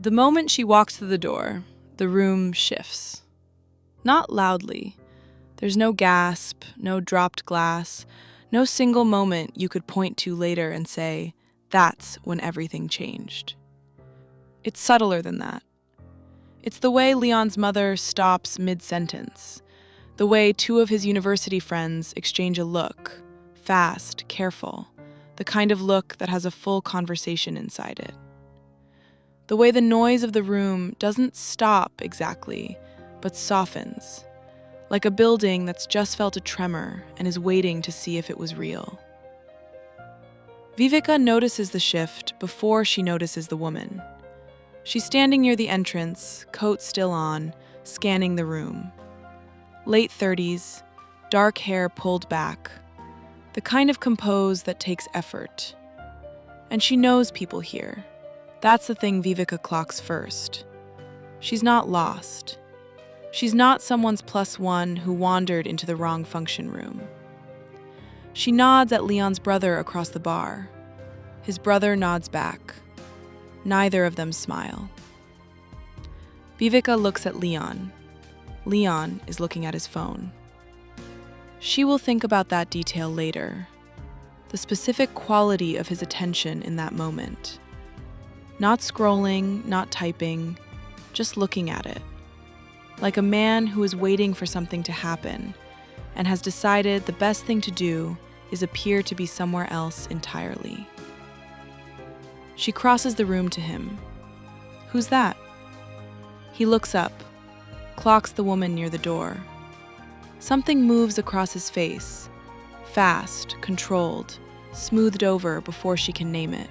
The moment she walks through the door, the room shifts. Not loudly. There's no gasp, no dropped glass, no single moment you could point to later and say, that's when everything changed. It's subtler than that. It's the way Leon's mother stops mid-sentence, the way two of his university friends exchange a look, fast, careful, the kind of look that has a full conversation inside it. The way the noise of the room doesn't stop exactly, but softens, like a building that's just felt a tremor and is waiting to see if it was real. Viveka notices the shift before she notices the woman. She's standing near the entrance, coat still on, scanning the room. Late 30s, dark hair pulled back, the kind of compose that takes effort. And she knows people here. That's the thing Viveka clocks first. She's not lost. She's not someone's +1 who wandered into the wrong function room. She nods at Leon's brother across the bar. His brother nods back. Neither of them smile. Viveka looks at Leon. Leon is looking at his phone. She will think about that detail later, the specific quality of his attention in that moment. Not scrolling, not typing, just looking at it. Like a man who is waiting for something to happen and has decided the best thing to do is appear to be somewhere else entirely. She crosses the room to him. Who's that? He looks up, clocks the woman near the door. Something moves across his face, fast, controlled, smoothed over before she can name it.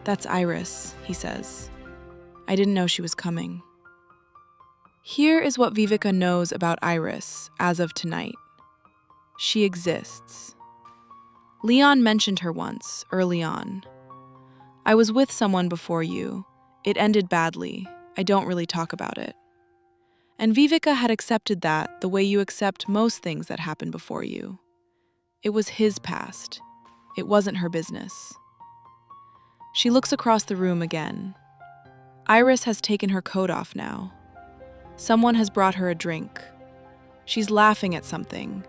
That's Iris, he says. I didn't know she was coming. Here is what Viveka knows about Iris as of tonight. She exists. Leon mentioned her once, early on. I was with someone before you. It ended badly. I don't really talk about it. And Viveka had accepted that the way you accept most things that happen before you. It was his past. It wasn't her business. She looks across the room again. Iris has taken her coat off now. Someone has brought her a drink. She's laughing at something,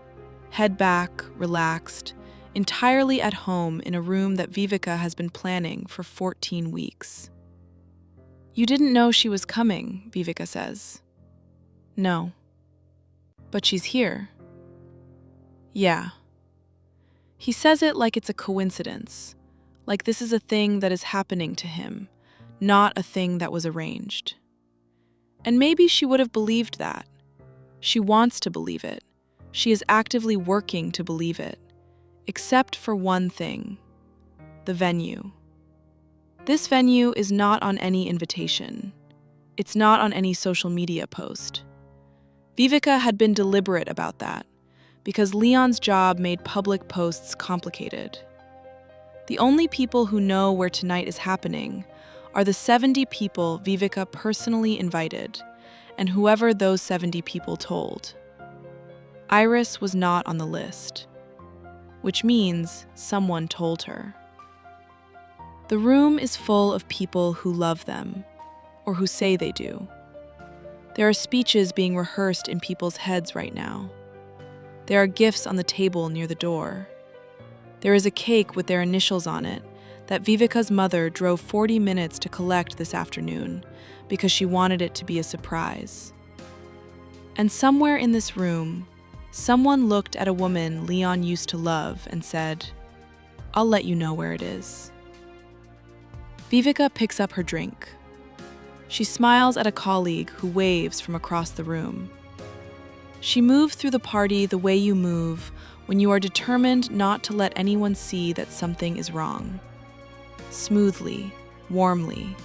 head back, relaxed, entirely at home in a room that Viveka has been planning for 14 weeks. You didn't know she was coming, Viveka says. No. But she's here. Yeah. He says it like it's a coincidence, like this is a thing that is happening to him, not a thing that was arranged. And maybe she would have believed that. She wants to believe it. She is actively working to believe it. Except for one thing. The venue. This venue is not on any invitation. It's not on any social media post. Viveka had been deliberate about that, because Leon's job made public posts complicated. The only people who know where tonight is happening are the 70 people Viveka personally invited, and whoever those 70 people told. Iris was not on the list, which means someone told her. The room is full of people who love them, or who say they do. There are speeches being rehearsed in people's heads right now. There are gifts on the table near the door. There is a cake with their initials on it that Viveka's mother drove 40 minutes to collect this afternoon because she wanted it to be a surprise. And somewhere in this room, someone looked at a woman Leon used to love and said, I'll let you know where it is. Viveka picks up her drink. She smiles at a colleague who waves from across the room. She moved through the party the way you move when you are determined not to let anyone see that something is wrong. Smoothly, warmly,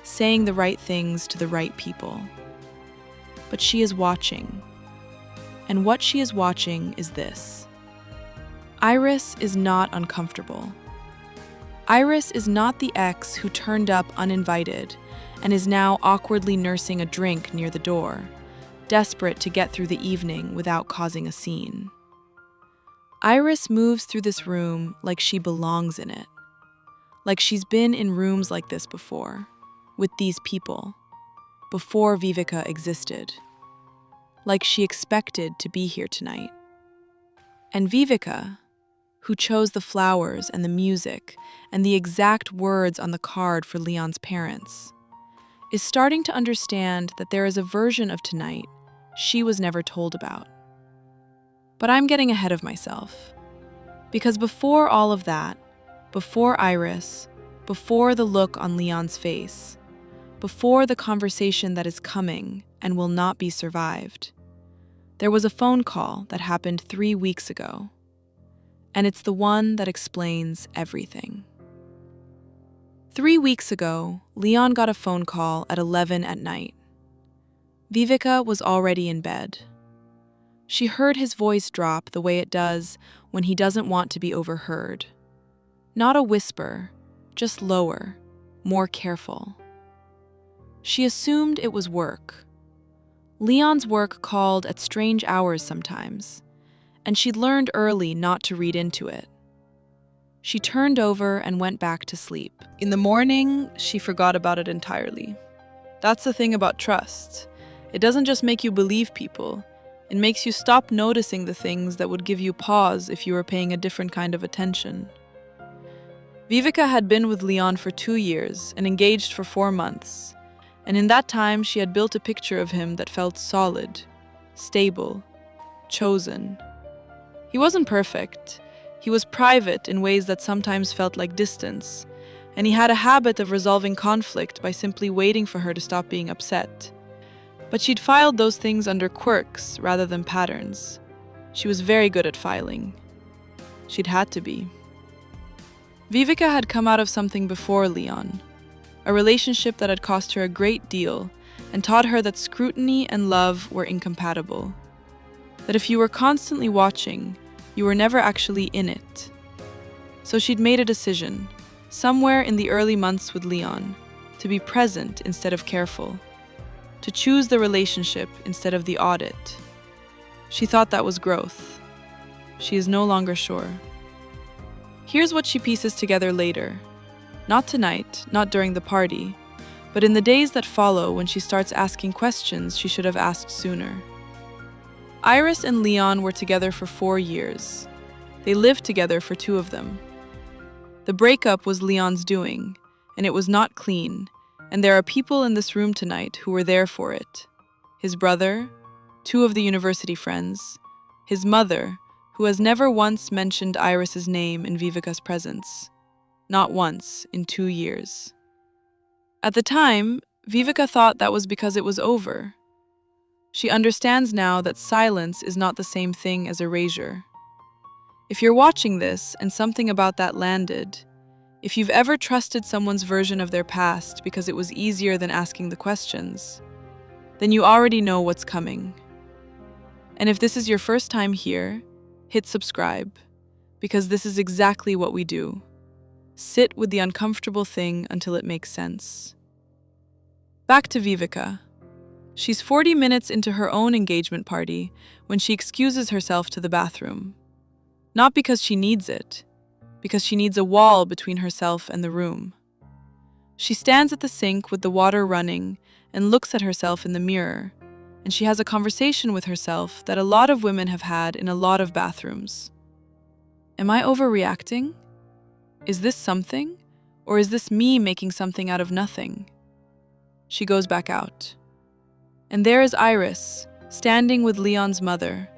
saying the right things to the right people. But she is watching. And what she is watching is this. Iris is not uncomfortable. Iris is not the ex who turned up uninvited and is now awkwardly nursing a drink near the door, desperate to get through the evening without causing a scene. Iris moves through this room like she belongs in it, like she's been in rooms like this before, with these people, before Viveka existed. Like she expected to be here tonight. And Viveka, who chose the flowers and the music and the exact words on the card for Leon's parents, is starting to understand that there is a version of tonight she was never told about. But I'm getting ahead of myself. Because before all of that, before Iris, before the look on Leon's face, before the conversation that is coming and will not be survived, there was a phone call that happened 3 weeks ago. And it's the one that explains everything. 3 weeks ago, Leon got a phone call at 11 at night. Viveka was already in bed. She heard his voice drop the way it does when he doesn't want to be overheard. Not a whisper, just lower, more careful. She assumed it was work. Leon's work called at strange hours sometimes, and she'd learned early not to read into it. She turned over and went back to sleep. In the morning, she forgot about it entirely. That's the thing about trust. It doesn't just make you believe people. It makes you stop noticing the things that would give you pause if you were paying a different kind of attention. Viveka had been with Leon for 2 years and engaged for 4 months. And in that time, she had built a picture of him that felt solid, stable, chosen. He wasn't perfect. He was private in ways that sometimes felt like distance, and he had a habit of resolving conflict by simply waiting for her to stop being upset. But she'd filed those things under quirks rather than patterns. She was very good at filing. She'd had to be. Viveka had come out of something before Leon, a relationship that had cost her a great deal and taught her that scrutiny and love were incompatible. That if you were constantly watching, you were never actually in it. So she'd made a decision, somewhere in the early months with Leon, to be present instead of careful, to choose the relationship instead of the audit. She thought that was growth. She is no longer sure. Here's what she pieces together later. Not tonight, not during the party, but in the days that follow when she starts asking questions she should have asked sooner. Iris and Leon were together for 4 years. They lived together for 2 of them. The breakup was Leon's doing, and it was not clean, and there are people in this room tonight who were there for it. His brother, 2 of the university friends, his mother, who has never once mentioned Iris's name in Viveka's presence. Not once in 2 years. At the time, Viveka thought that was because it was over. She understands now that silence is not the same thing as erasure. If you're watching this and something about that landed, if you've ever trusted someone's version of their past because it was easier than asking the questions, then you already know what's coming. And if this is your first time here, hit subscribe, because this is exactly what we do. Sit with the uncomfortable thing until it makes sense. Back to Viveka. She's 40 minutes into her own engagement party when she excuses herself to the bathroom. Not because she needs it, because she needs a wall between herself and the room. She stands at the sink with the water running and looks at herself in the mirror, and she has a conversation with herself that a lot of women have had in a lot of bathrooms. Am I overreacting? Is this something, or is this me making something out of nothing? She goes back out. And there is Iris, standing with Leon's mother,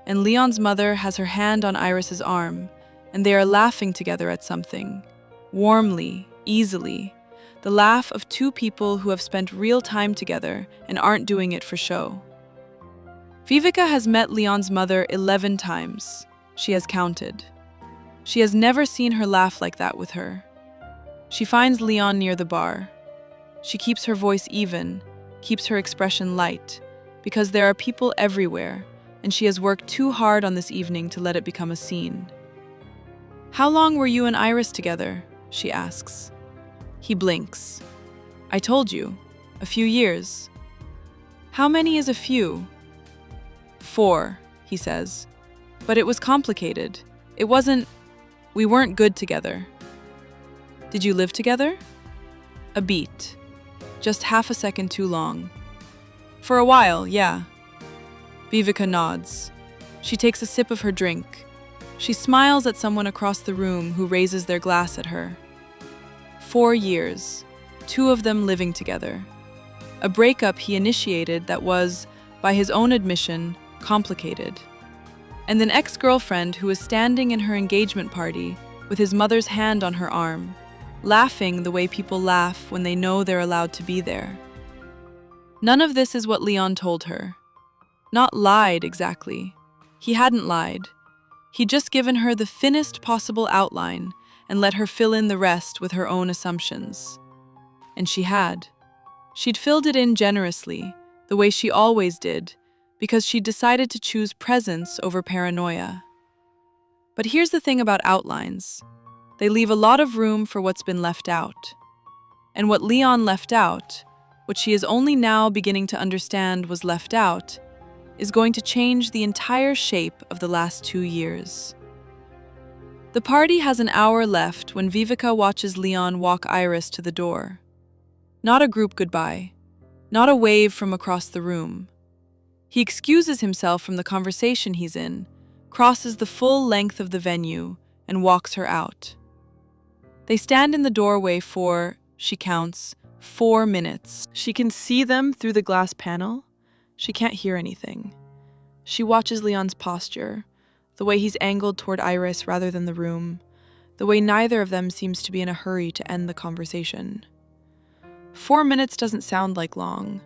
and Leon's mother has her hand on Iris's arm, and they are laughing together at something, warmly, easily, the laugh of 2 people who have spent real time together and aren't doing it for show. Viveka has met Leon's mother 11 times. She has counted. She has never seen her laugh like that with her. She finds Leon near the bar. She keeps her voice even, keeps her expression light, because there are people everywhere, and she has worked too hard on this evening to let it become a scene. "How long were you and Iris together?" she asks. He blinks. "I told you, a few years." "How many is a few?" "4, he says. "But it was complicated. We weren't good together." "Did you live together?" "A beat." Just half a second too long. For a while, yeah. Viveka nods. She takes a sip of her drink. She smiles at someone across the room who raises their glass at her. 4 years, 2 of them living together. A breakup he initiated that was, by his own admission, complicated. And an ex-girlfriend who was standing in her engagement party with his mother's hand on her arm, laughing the way people laugh when they know they're allowed to be there. None of this is what Leon told her. Not lied, exactly. He hadn't lied. He'd just given her the thinnest possible outline and let her fill in the rest with her own assumptions. And she had. She'd filled it in generously, the way she always did, because she'd decided to choose presence over paranoia. But here's the thing about outlines. They leave a lot of room for what's been left out. And what Leon left out, what she is only now beginning to understand was left out, is going to change the entire shape of the last 2 years. The party has an hour left when Viveka watches Leon walk Iris to the door. Not a group goodbye, not a wave from across the room. He excuses himself from the conversation he's in, crosses the full length of the venue, and walks her out. They stand in the doorway for, she counts, 4 minutes. She can see them through the glass panel. She can't hear anything. She watches Leon's posture, the way he's angled toward Iris rather than the room, the way neither of them seems to be in a hurry to end the conversation. 4 minutes doesn't sound like long.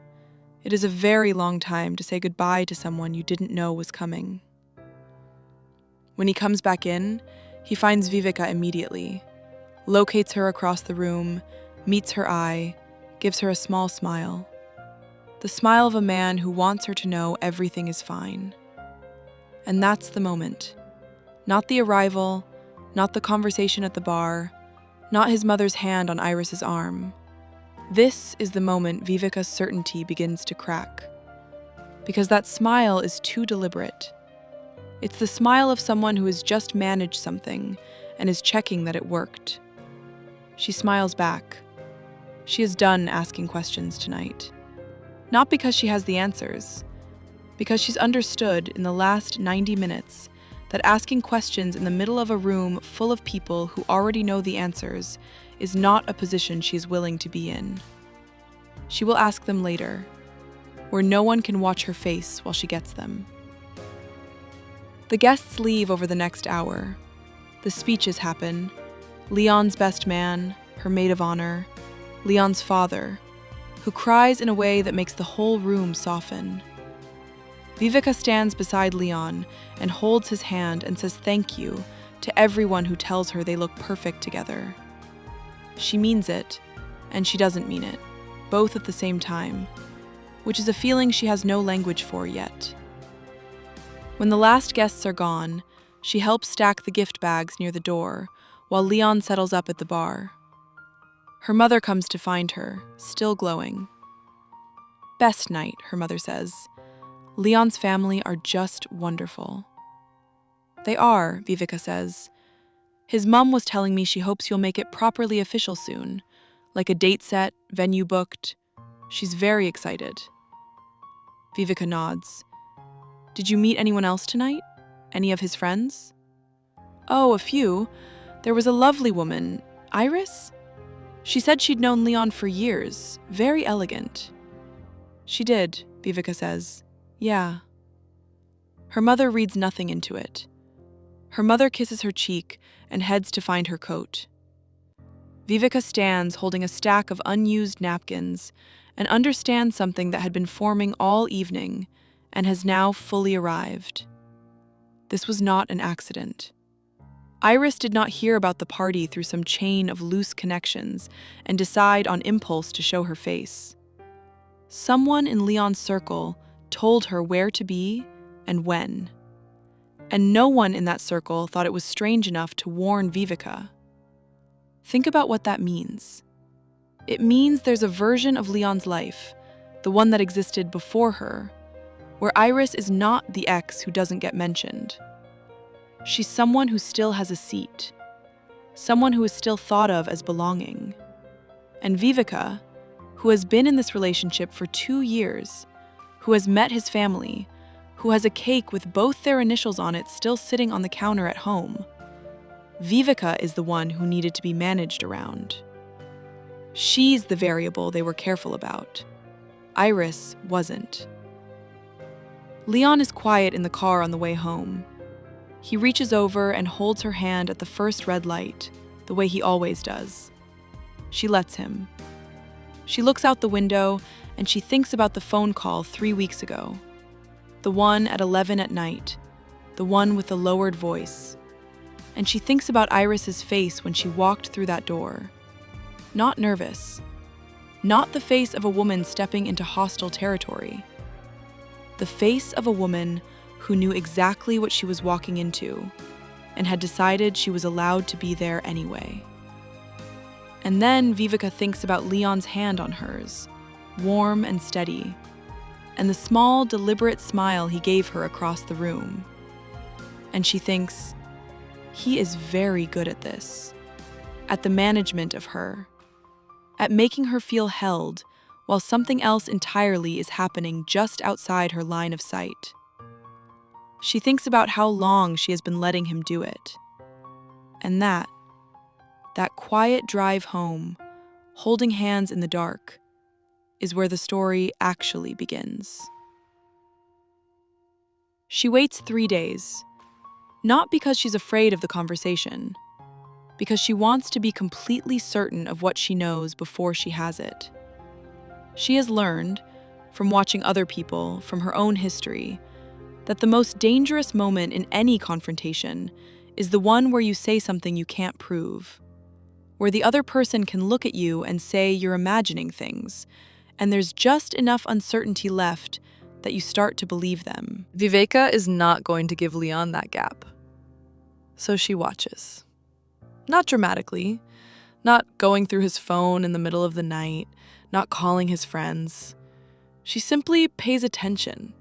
It is a very long time to say goodbye to someone you didn't know was coming. When he comes back in, he finds Viveka immediately, locates her across the room, meets her eye, gives her a small smile. The smile of a man who wants her to know everything is fine. And that's the moment. Not the arrival, not the conversation at the bar, not his mother's hand on Iris's arm. This is the moment Viveka's certainty begins to crack. Because that smile is too deliberate. It's the smile of someone who has just managed something and is checking that it worked. She smiles back. She is done asking questions tonight. Not because she has the answers, because she's understood in the last 90 minutes that asking questions in the middle of a room full of people who already know the answers is not a position she's willing to be in. She will ask them later, where no one can watch her face while she gets them. The guests leave over the next hour. The speeches happen. Leon's best man, her maid of honor, Leon's father, who cries in a way that makes the whole room soften. Viveka stands beside Leon and holds his hand and says thank you to everyone who tells her they look perfect together. She means it, and she doesn't mean it, both at the same time, which is a feeling she has no language for yet. When the last guests are gone, she helps stack the gift bags near the door, while Leon settles up at the bar. Her mother comes to find her, still glowing. Best night, her mother says. Leon's family are just wonderful. They are, Viveka says. His mum was telling me she hopes you'll make it properly official soon, like a date set, venue booked. She's very excited. Viveka nods. Did you meet anyone else tonight? Any of his friends? Oh, a few. There was a lovely woman, Iris? She said she'd known Leon for years, very elegant. She did, Viveka says. Yeah. Her mother reads nothing into it. Her mother kisses her cheek and heads to find her coat. Viveka stands holding a stack of unused napkins and understands something that had been forming all evening and has now fully arrived. This was not an accident. Iris did not hear about the party through some chain of loose connections and decide on impulse to show her face. Someone in Leon's circle told her where to be and when. And no one in that circle thought it was strange enough to warn Viveka. Think about what that means. It means there's a version of Leon's life, the one that existed before her, where Iris is not the ex who doesn't get mentioned. She's someone who still has a seat, someone who is still thought of as belonging. And Viveka, who has been in this relationship for 2 years, who has met his family, who has a cake with both their initials on it still sitting on the counter at home. Viveka is the one who needed to be managed around. She's the variable they were careful about. Iris wasn't. Leon is quiet in the car on the way home. He reaches over and holds her hand at the first red light, the way he always does. She lets him. She looks out the window and she thinks about the phone call 3 weeks ago. The one at 11 at night, the one with the lowered voice. And she thinks about Iris's face when she walked through that door. Not nervous. Not the face of a woman stepping into hostile territory. The face of a woman who knew exactly what she was walking into and had decided she was allowed to be there anyway. And then Viveka thinks about Leon's hand on hers, warm and steady, and the small, deliberate smile he gave her across the room. And she thinks, he is very good at this, at the management of her, at making her feel held while something else entirely is happening just outside her line of sight. She thinks about how long she has been letting him do it. And that quiet drive home, holding hands in the dark, is where the story actually begins. She waits 3 days, not because she's afraid of the conversation, because she wants to be completely certain of what she knows before she has it. She has learned, from watching other people, from her own history, that the most dangerous moment in any confrontation is the one where you say something you can't prove, where the other person can look at you and say you're imagining things, and there's just enough uncertainty left that you start to believe them. Viveka is not going to give Leon that gap. So she watches. Not dramatically, not going through his phone in the middle of the night, not calling his friends. She simply pays attention,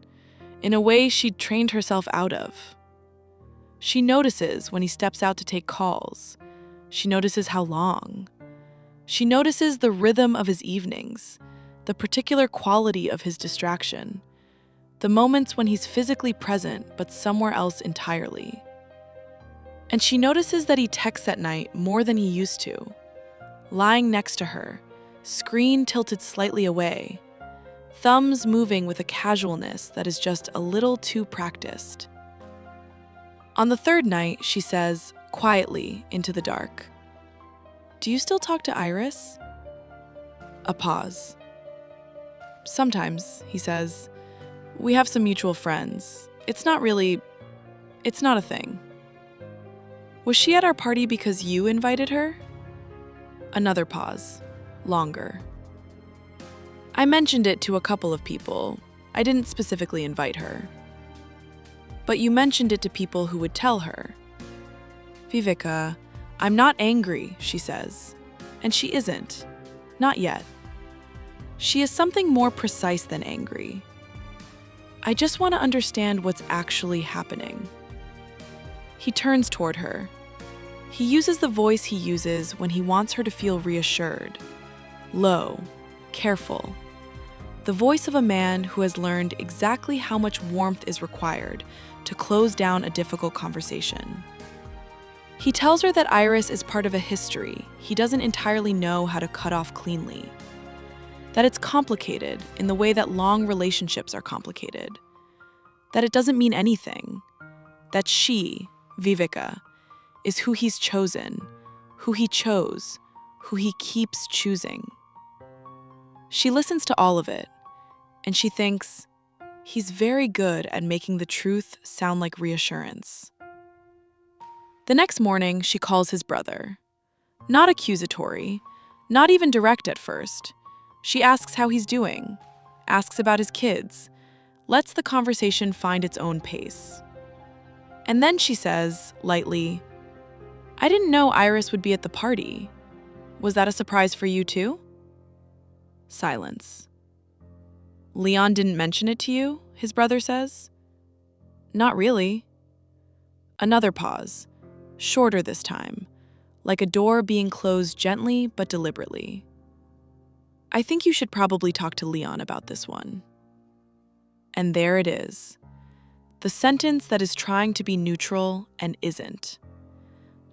in a way she'd trained herself out of. She notices when he steps out to take calls. She notices how long. She notices the rhythm of his evenings, the particular quality of his distraction, the moments when he's physically present but somewhere else entirely. And she notices that he texts at night more than he used to, lying next to her, screen tilted slightly away, thumbs moving with a casualness that is just a little too practiced. On the third night, she says, quietly, into the dark, "Do you still talk to Iris?" A pause. "Sometimes," he says. "We have some mutual friends. It's not a thing." "Was she at our party because you invited her?" Another pause. Longer. "I mentioned it to a couple of people. I didn't specifically invite her." "But you mentioned it to people who would tell her." "Viveka, I'm not angry," she says. And she isn't. Not yet. She is something more precise than angry. "I just want to understand what's actually happening." He turns toward her. He uses the voice he uses when he wants her to feel reassured. Low, careful. The voice of a man who has learned exactly how much warmth is required to close down a difficult conversation. He tells her that Iris is part of a history he doesn't entirely know how to cut off cleanly. That it's complicated in the way that long relationships are complicated. That it doesn't mean anything. That she, Viveka, is who he's chosen, who he chose, who he keeps choosing. She listens to all of it, and she thinks, he's very good at making the truth sound like reassurance. The next morning, she calls his brother. Not accusatory, not even direct at first. She asks how he's doing, asks about his kids, lets the conversation find its own pace. And then she says, lightly, "I didn't know Iris would be at the party. Was that a surprise for you too?" Silence. "Leon didn't mention it to you?" his brother says. "Not really." Another pause, shorter this time, like a door being closed gently but deliberately. I think you should probably talk to Leon about this one. And there it is. The sentence that is trying to be neutral and isn't.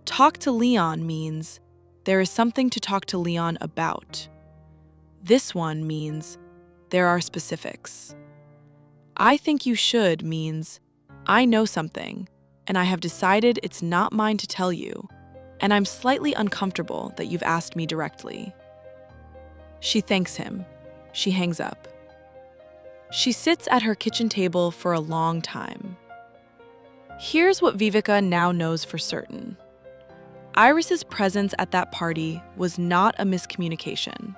Talk to Leon means there is something to talk to Leon about. This one means there are specifics. I think you should means I know something, and I have decided it's not mine to tell you, and I'm slightly uncomfortable that you've asked me directly. She thanks him. She hangs up. She sits at her kitchen table for a long time. Here's what Viveka now knows for certain. Iris's presence at that party was not a miscommunication.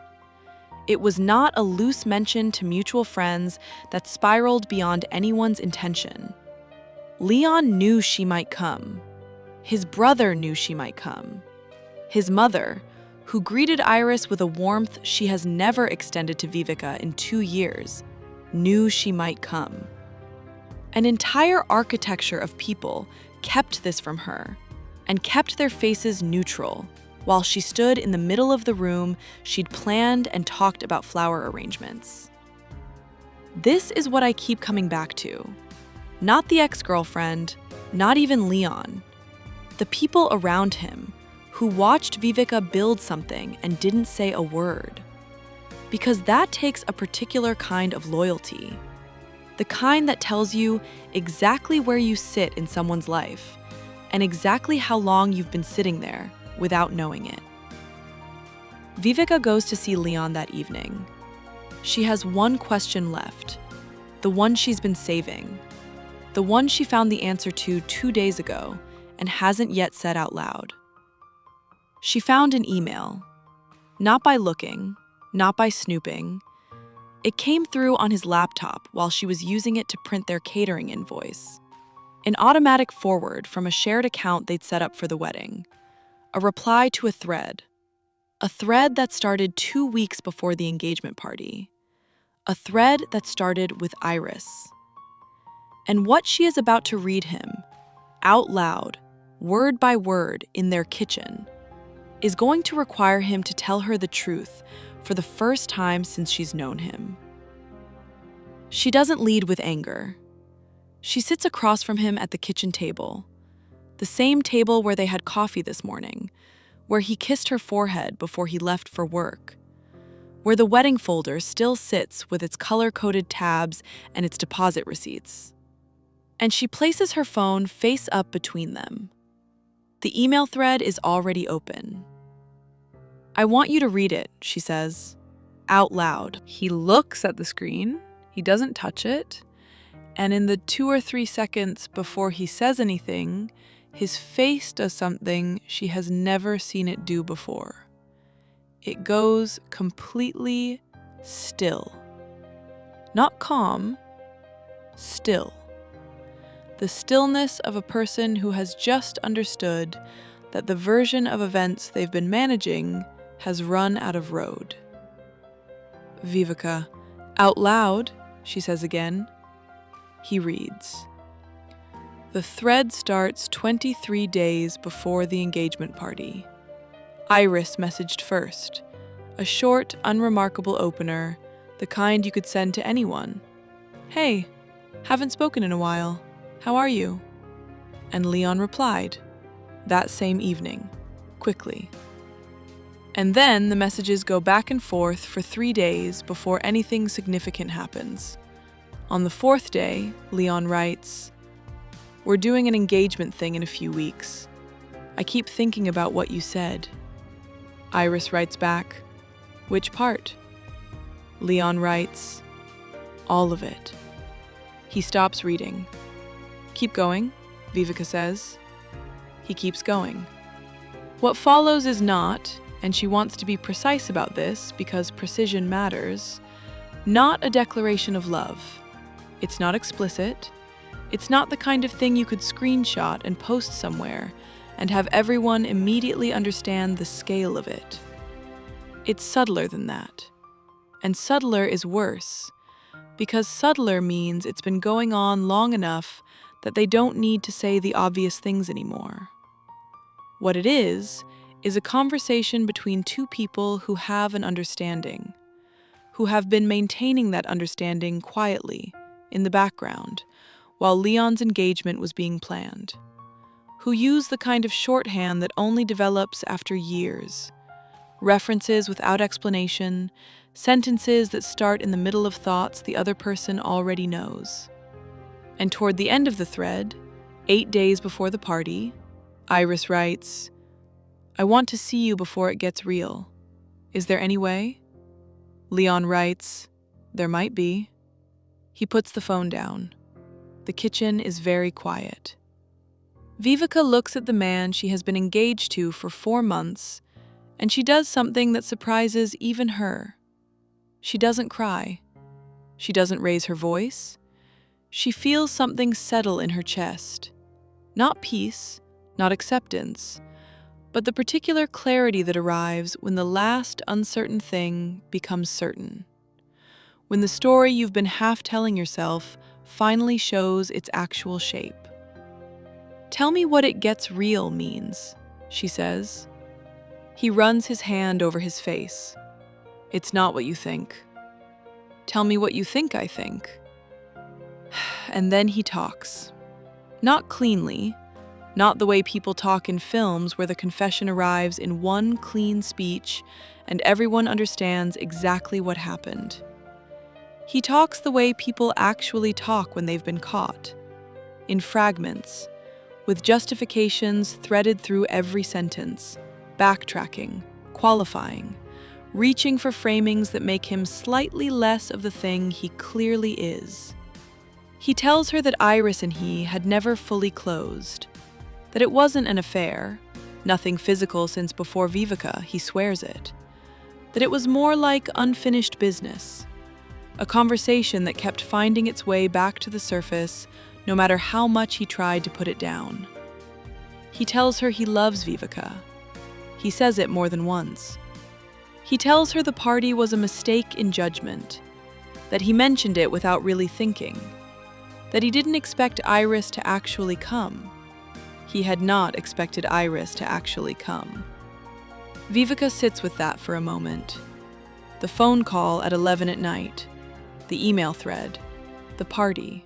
It was not a loose mention to mutual friends that spiraled beyond anyone's intention. Leon knew she might come. His brother knew she might come. His mother, who greeted Iris with a warmth she has never extended to Viveka in 2 years, knew she might come. An entire architecture of people kept this from her and kept their faces neutral while she stood in the middle of the room she'd planned and talked about flower arrangements. This is what I keep coming back to. Not the ex-girlfriend, not even Leon. The people around him who watched Viveka build something and didn't say a word. Because that takes a particular kind of loyalty. The kind that tells you exactly where you sit in someone's life and exactly how long you've been sitting there without knowing it. Viveka goes to see Leon that evening. She has one question left, the one she's been saving, the one she found the answer to 2 days ago and hasn't yet said out loud. She found an email, not by looking, not by snooping. It came through on his laptop while she was using it to print their catering invoice. An automatic forward from a shared account they'd set up for the wedding. A reply to a thread that started 2 weeks before the engagement party. A thread that started with Iris. And what she is about to read him, out loud, word by word in their kitchen, is going to require him to tell her the truth for the first time since she's known him. She doesn't lead with anger. She sits across from him at the kitchen table, the same table where they had coffee this morning, where he kissed her forehead before he left for work, where the wedding folder still sits with its color-coded tabs and its deposit receipts. And she places her phone face up between them. The email thread is already open. I want you to read it, she says, out loud. He looks at the screen, he doesn't touch it, and in the 2 or 3 seconds before he says anything, his face does something she has never seen it do before. It goes completely still. Not calm, still. The stillness of a person who has just understood that the version of events they've been managing has run out of road. Viveka, out loud, she says again. He reads. The thread starts 23 days before the engagement party. Iris messaged first. A short, unremarkable opener, the kind you could send to anyone. Hey, haven't spoken in a while. How are you? And Leon replied, that same evening, quickly. And then the messages go back and forth for 3 days before anything significant happens. On the 4th day, Leon writes, we're doing an engagement thing in a few weeks. I keep thinking about what you said. Iris writes back, which part? Leon writes, all of it. He stops reading. Keep going, Viveka says. He keeps going. What follows is not, and she wants to be precise about this because precision matters, not a declaration of love. It's not explicit. It's not the kind of thing you could screenshot and post somewhere and have everyone immediately understand the scale of it. It's subtler than that. And subtler is worse, because subtler means it's been going on long enough that they don't need to say the obvious things anymore. What it is a conversation between 2 people who have an understanding, who have been maintaining that understanding quietly, in the background, while Leon's engagement was being planned, who use the kind of shorthand that only develops after years, references without explanation, sentences that start in the middle of thoughts the other person already knows. And toward the end of the thread, 8 days before the party, Iris writes, "I want to see you before it gets real. Is there any way?" Leon writes, "There might be." He puts the phone down. The kitchen is very quiet. Viveka looks at the man she has been engaged to for 4 months, and she does something that surprises even her. She doesn't cry. She doesn't raise her voice. She feels something settle in her chest. Not peace, not acceptance, but the particular clarity that arrives when the last uncertain thing becomes certain. When the story you've been half telling yourself finally shows its actual shape. "Tell me what it gets real means," she says. He runs his hand over his face. "It's not what you think." "Tell me what you think I think." And then he talks. Not cleanly, not the way people talk in films where the confession arrives in one clean speech and everyone understands exactly what happened. He talks the way people actually talk when they've been caught, in fragments, with justifications threaded through every sentence, backtracking, qualifying, reaching for framings that make him slightly less of the thing he clearly is. He tells her that Iris and he had never fully closed, that it wasn't an affair, nothing physical since before Viveka, he swears it, that it was more like unfinished business, a conversation that kept finding its way back to the surface no matter how much he tried to put it down. He tells her he loves Viveka. He says it more than once. He tells her the party was a mistake in judgment, that he mentioned it without really thinking, that he didn't expect Iris to actually come. He had not expected Iris to actually come. Viveka sits with that for a moment. The phone call at 11 at night, the email thread, the party,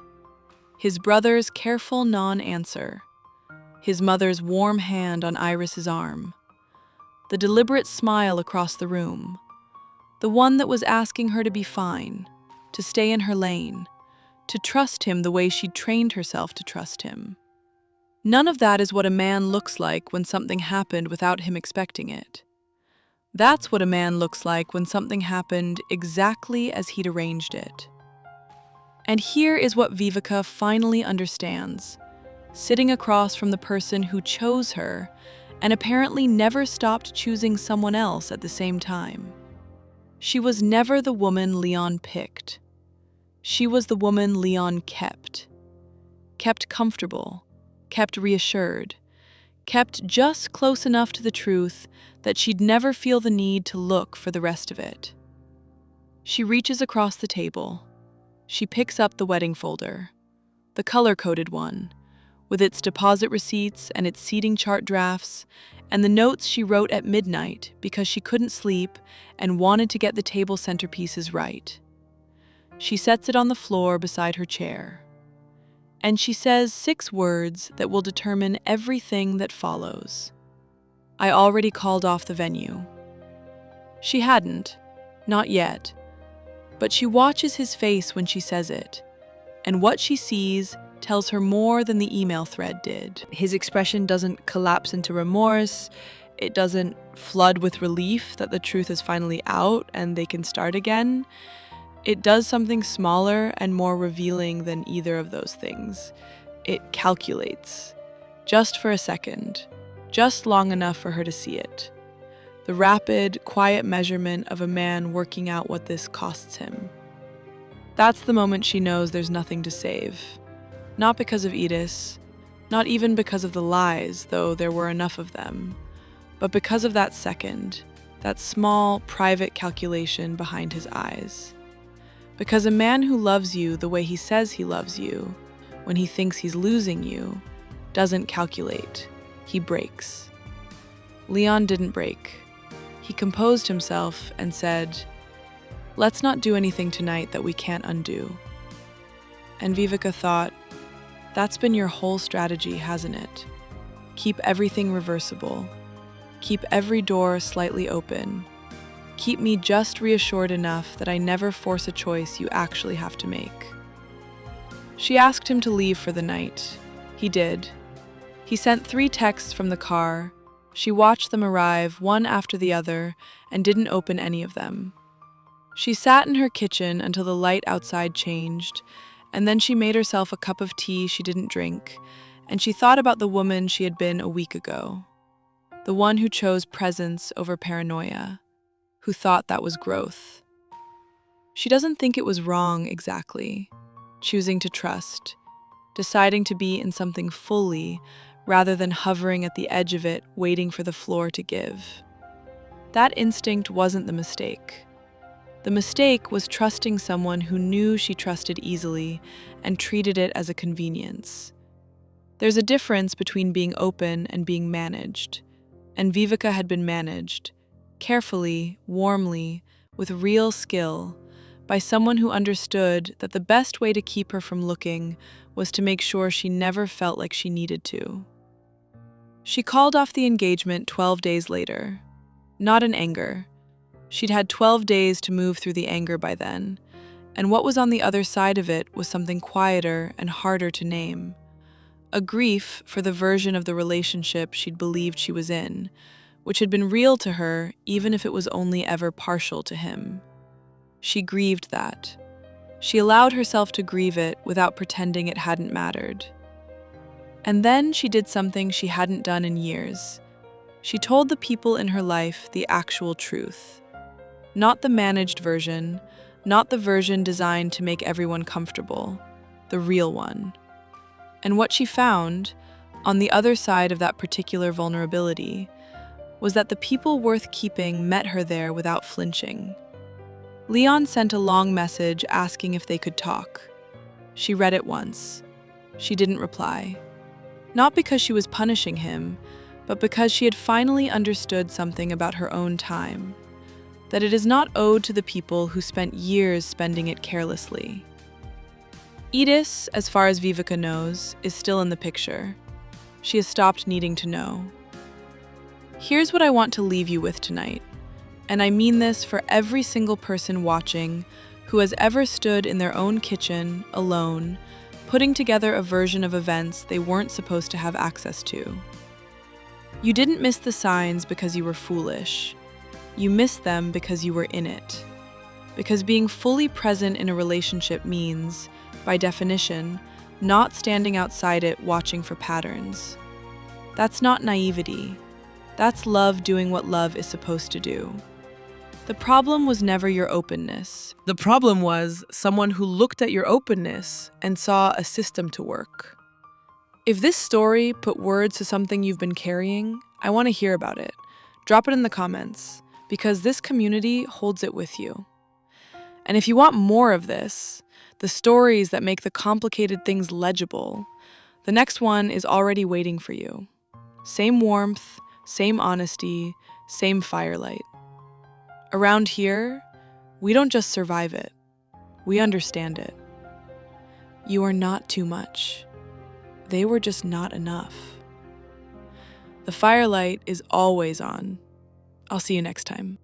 his brother's careful non-answer, his mother's warm hand on Iris's arm, the deliberate smile across the room, the one that was asking her to be fine, to stay in her lane, to trust him the way she'd trained herself to trust him. None of that is what a man looks like when something happened without him expecting it. That's what a man looks like when something happened exactly as he'd arranged it. And here is what Viveka finally understands, sitting across from the person who chose her and apparently never stopped choosing someone else at the same time. She was never the woman Leon picked. She was the woman Leon kept. Kept comfortable, kept reassured, kept just close enough to the truth that she'd never feel the need to look for the rest of it. She reaches across the table. She picks up the wedding folder, the color-coded one, with its deposit receipts and its seating chart drafts, and the notes she wrote at midnight because she couldn't sleep and wanted to get the table centerpieces right. She sets it on the floor beside her chair. And she says 6 words that will determine everything that follows. "I already called off the venue." She hadn't, not yet, but she watches his face when she says it, and what she sees tells her more than the email thread did. His expression doesn't collapse into remorse. It doesn't flood with relief that the truth is finally out and they can start again. It does something smaller and more revealing than either of those things. It calculates, just for a second, just long enough for her to see it. The rapid, quiet measurement of a man working out what this costs him. That's the moment she knows there's nothing to save. Not because of Edith, not even because of the lies, though there were enough of them, but because of that second, that small, private calculation behind his eyes. Because a man who loves you the way he says he loves you, when he thinks he's losing you, doesn't calculate. He breaks. Leon didn't break. He composed himself and said, Let's not do anything tonight that we can't undo. And Viveka thought, that's been your whole strategy, hasn't it? Keep everything reversible. Keep every door slightly open. Keep me just reassured enough that I never force a choice you actually have to make. She asked him to leave for the night. He did. He sent 3 texts from the car. She watched them arrive, one after the other, and didn't open any of them. She sat in her kitchen until the light outside changed, and then she made herself a cup of tea she didn't drink, and she thought about the woman she had been a week ago. The one who chose presence over paranoia, who thought that was growth. She doesn't think it was wrong exactly, choosing to trust, deciding to be in something fully rather than hovering at the edge of it, waiting for the floor to give. That instinct wasn't the mistake. The mistake was trusting someone who knew she trusted easily and treated it as a convenience. There's a difference between being open and being managed, and Viveka had been managed, carefully, warmly, with real skill, by someone who understood that the best way to keep her from looking was to make sure she never felt like she needed to. She called off the engagement 12 days later. Not in anger. She'd had 12 days to move through the anger by then, and what was on the other side of it was something quieter and harder to name. A grief for the version of the relationship she'd believed she was in, which had been real to her even if it was only ever partial to him. She grieved that. She allowed herself to grieve it without pretending it hadn't mattered. And then she did something she hadn't done in years. She told the people in her life the actual truth. Not the managed version, not the version designed to make everyone comfortable, the real one. And what she found, on the other side of that particular vulnerability, was that the people worth keeping met her there without flinching. Leon sent a long message asking if they could talk. She read it once. She didn't reply. Not because she was punishing him, but because she had finally understood something about her own time. That it is not owed to the people who spent years spending it carelessly. Edis, as far as Viveka knows, is still in the picture. She has stopped needing to know. Here's what I want to leave you with tonight. And I mean this for every single person watching who has ever stood in their own kitchen, alone, putting together a version of events they weren't supposed to have access to. You didn't miss the signs because you were foolish. You missed them because you were in it. Because being fully present in a relationship means, by definition, not standing outside it watching for patterns. That's not naivety. That's love doing what love is supposed to do. The problem was never your openness. The problem was someone who looked at your openness and saw a system to work. If this story put words to something you've been carrying, I want to hear about it. Drop it in the comments, because this community holds it with you. And if you want more of this, the stories that make the complicated things legible, the next one is already waiting for you. Same warmth, same honesty, same firelight. Around here, we don't just survive it, we understand it. You are not too much. They were just not enough. The firelight is always on. I'll see you next time.